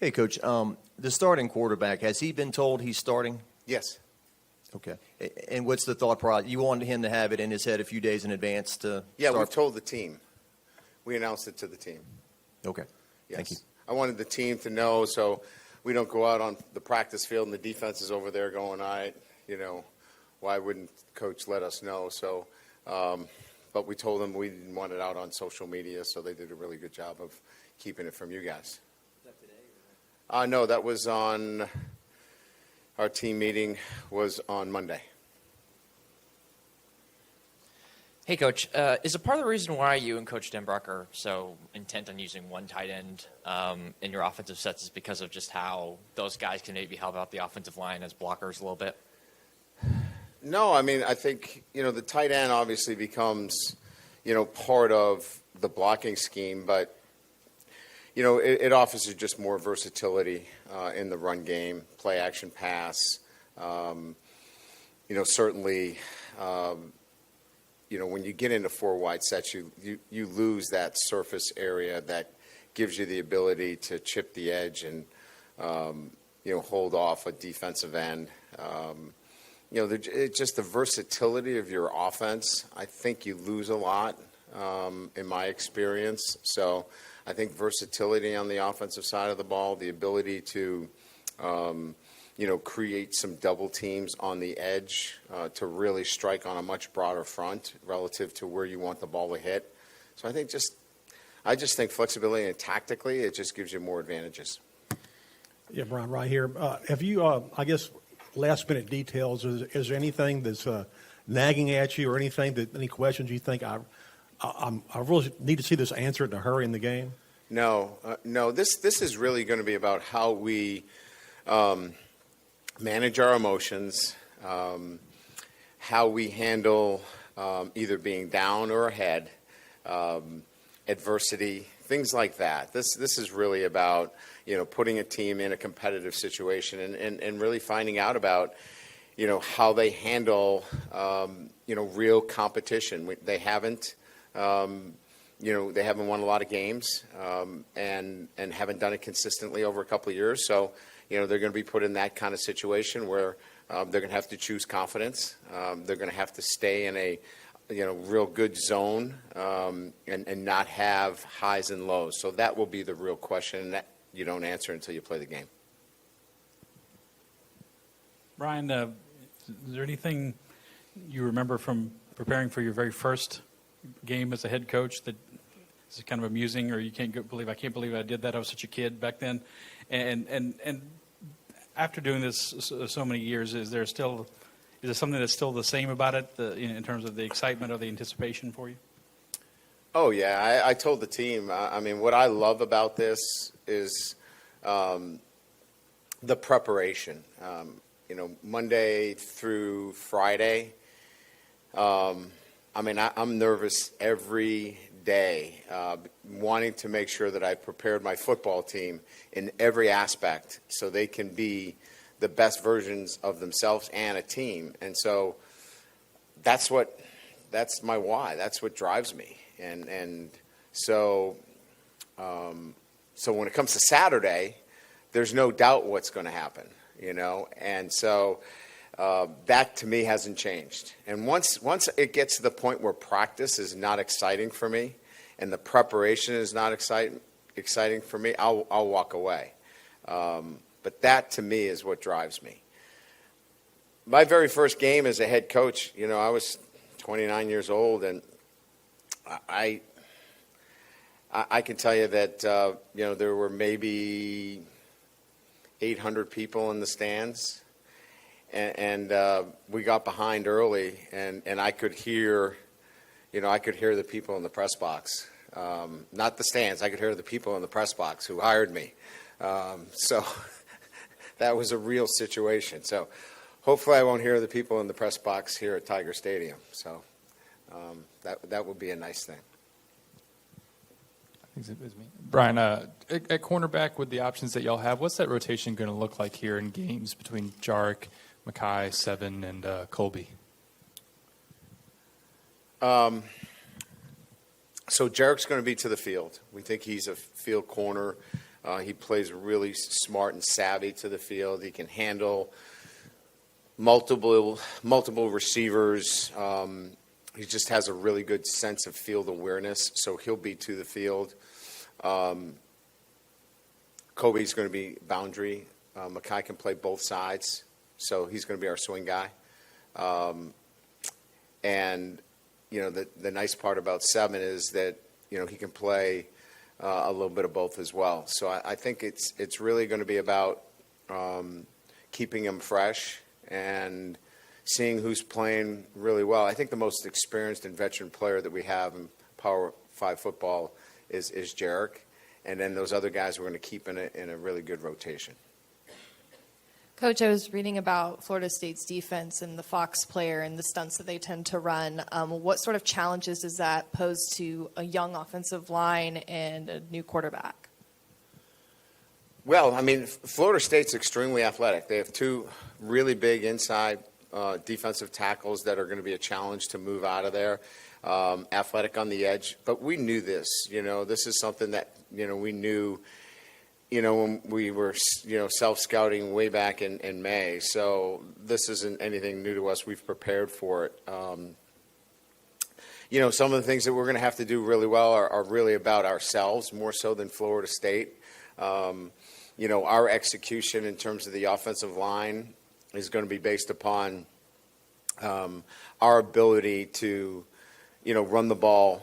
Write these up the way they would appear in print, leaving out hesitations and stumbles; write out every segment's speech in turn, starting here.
Hey, Coach. The starting quarterback, has he been told he's starting? Yes. Okay. And what's the thought process? You wanted him to have it in his head a few days in advance to Yeah, start? we've told the team. We announced it to the team. Okay. Yes. Thank you. I wanted the team to know so we don't go out on the practice field and the defense is over there going, all right, why wouldn't Coach let us know? So, but we told them we didn't want it out on social media, so they did a really good job of keeping it from you guys. Is that today? Or? No, that was on our team meeting was on Monday. Hey, Coach. Is a part of the reason why you and Coach Denbrock are so intent on using one tight end in your offensive sets is because of just how those guys can maybe help out the offensive line as blockers a little bit? No, I mean, I think, the tight end obviously becomes, part of the blocking scheme, but, it offers you just more versatility in the run game, play action pass. Certainly, when you get into four wide sets, you lose that surface area that gives you the ability to chip the edge and, hold off a defensive end. It's just the versatility of your offense. I think you lose a lot in my experience. So I think versatility on the offensive side of the ball, the ability to, create some double teams on the edge to really strike on a much broader front relative to where you want the ball to hit. So I just think flexibility and tactically, it just gives you more advantages. Yeah, Brian, right here. Have you, last-minute details, is there anything that's nagging at you or any questions you think I really need to see this answered in a hurry in the game? No. This is really going to be about how we manage our emotions, how we handle either being down or ahead, adversity, things like that. This is really about putting a team in a competitive situation and really finding out about how they handle real competition. They haven't they haven't won a lot of games and haven't done it consistently over a couple of years. So they're going to be put in that kind of situation where they're going to have to choose confidence. They're going to have to stay in a real good zone and not have highs and lows. So that will be the real question that you don't answer until you play the game. Brian, is there anything you remember from preparing for your very first game as a head coach that is kind of amusing, or I can't believe I did that. I was such a kid back then. And after doing this so many years, is there something that's still the same about it in terms of the excitement or the anticipation for you? Oh, yeah. I told the team, I mean, what I love about this is the preparation. Monday through Friday, I'm nervous every day, wanting to make sure that I prepared my football team in every aspect so they can be the best versions of themselves and a team. And so that's my why. That's what drives me. And so when it comes to Saturday, there's no doubt what's going to happen, And so that to me hasn't changed. And once it gets to the point where practice is not exciting for me and the preparation is not exciting for me, I'll walk away. But that to me is what drives me. My very first game as a head coach, I was 29 years old, and I can tell you that there were maybe 800 people in the stands, and we got behind early, and I could hear the people in the press box, not the stands. I could hear the people in the press box who hired me. So that was a real situation. So hopefully I won't hear the people in the press box here at Tiger Stadium. So that would be a nice thing. I think it was me. Brian, at cornerback with the options that y'all have, what's that rotation going to look like here in games between Jarek, Mackay, Seven, and Colby? So Jarek's going to be to the field. We think he's a field corner. He plays really smart and savvy to the field. He can handle multiple receivers. He just has a really good sense of field awareness, so he'll be to the field. Kobe's going to be boundary. Makai can play both sides, so he's going to be our swing guy. And, the nice part about Sept is that, he can play a little bit of both as well. So I think it's really going to be about keeping him fresh and seeing who's playing really well. I think the most experienced and veteran player that we have in Power 5 football is Jarek. And then those other guys we're going to keep in a really good rotation. Coach, I was reading about Florida State's defense and the Fox player and the stunts that they tend to run. What sort of challenges does that pose to a young offensive line and a new quarterback? Well, Florida State's extremely athletic. They have two really big inside defensive tackles that are going to be a challenge to move out of there. Athletic on the edge. But we knew this. This is something that, we knew when we were, self-scouting way back in May. So this isn't anything new to us. We've prepared for it. Some of the things that we're going to have to do really well are really about ourselves, more so than Florida State. Our execution in terms of the offensive line is going to be based upon our ability to, run the ball.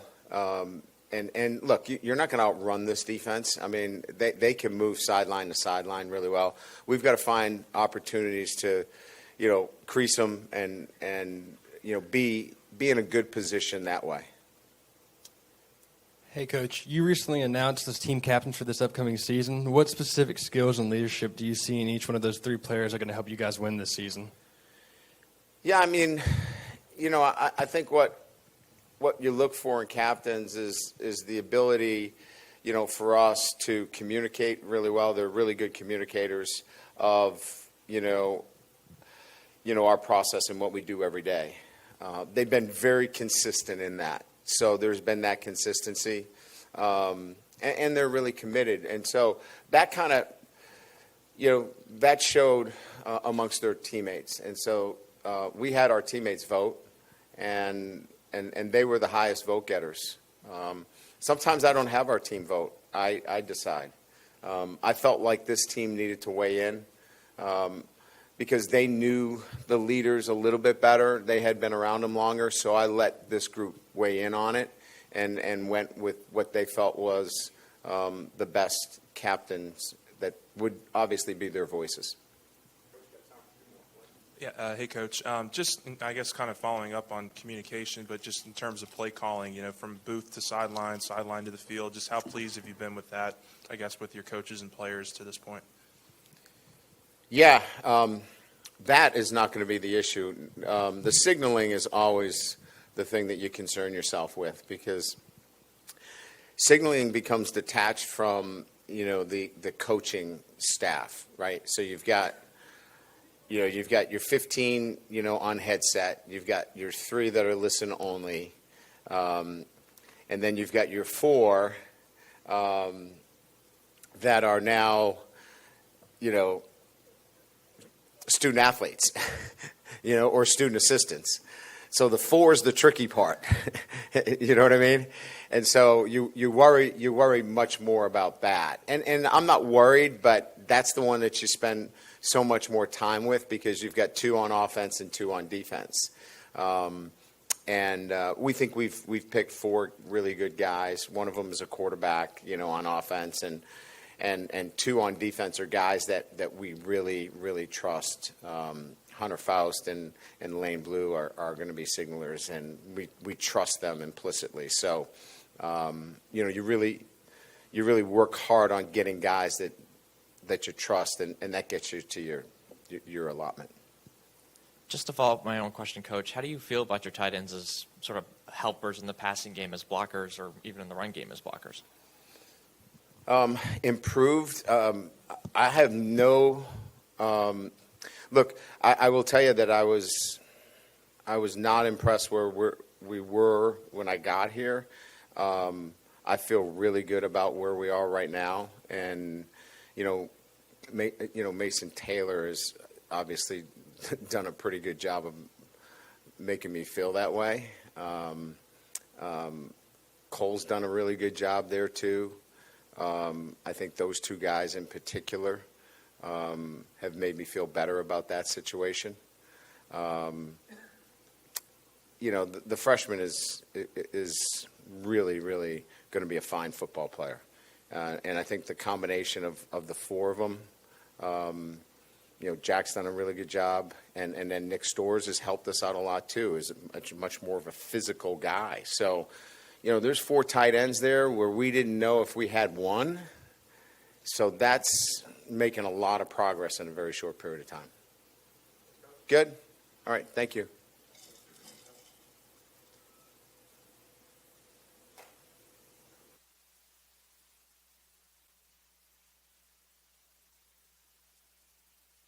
And look, you're not going to outrun this defense. They can move sideline to sideline really well. We've got to find opportunities to, crease them and be in a good position that way. Hey, Coach, you recently announced as team captain for this upcoming season. What specific skills and leadership do you see in each one of those three players that are going to help you guys win this season? Yeah, I think what you look for in captains is the ability, for us to communicate really well. They're really good communicators of, our process and what we do every day. They've been very consistent in that. So there's been that consistency, and they're really committed. And so that kind of, that showed amongst their teammates. And so we had our teammates vote, and they were the highest vote getters. Sometimes I don't have our team vote. I decide. I felt like this team needed to weigh in because they knew the leaders a little bit better. They had been around them longer, so I let this group weigh in on it and went with what they felt was the best captains that would obviously be their voices. Yeah, hey, Coach. Just, I guess, kind of following up on communication, but just in terms of play calling, from booth to sideline to the field, just how pleased have you been with that, I guess, with your coaches and players to this point? Yeah, that is not going to be the issue. The signaling is always the thing that you concern yourself with because signaling becomes detached from, the coaching staff, right? So you've got your 15, on headset. You've got your 3 that are listen only. And then you've got your 4 that are now, student athletes, or student assistants. So the 4 is the tricky part. You know what I mean? And so you worry much more about that. And I'm not worried, but that's the one that you spend so much more time with because you've got 2 on offense and 2 on defense. And we think we've picked 4 really good guys. One of them is a quarterback, on offense, and 2 on defense are guys that we really, really trust. Hunter Faust and Lane Blue are going to be signalers, and we trust them implicitly. So, you really work hard on getting guys that you trust, and that gets you to your allotment. Just to follow up my own question, Coach, how do you feel about your tight ends as sort of helpers in the passing game as blockers or even in the run game as blockers? Improved. I have no look. I will tell you that I was not impressed where we were when I got here. I feel really good about where we are right now, and Mason Taylor has obviously done a pretty good job of making me feel that way. Cole's done a really good job there too. I think those two guys in particular have made me feel better about that situation. The freshman is really, really going to be a fine football player. And I think the combination of the four of them, Jack's done a really good job, and then Nick Storrs has helped us out a lot too. Is much more of a physical guy. So, there's 4 tight ends there where we didn't know if we had one. So that's making a lot of progress in a very short period of time. Good. All right. Thank you.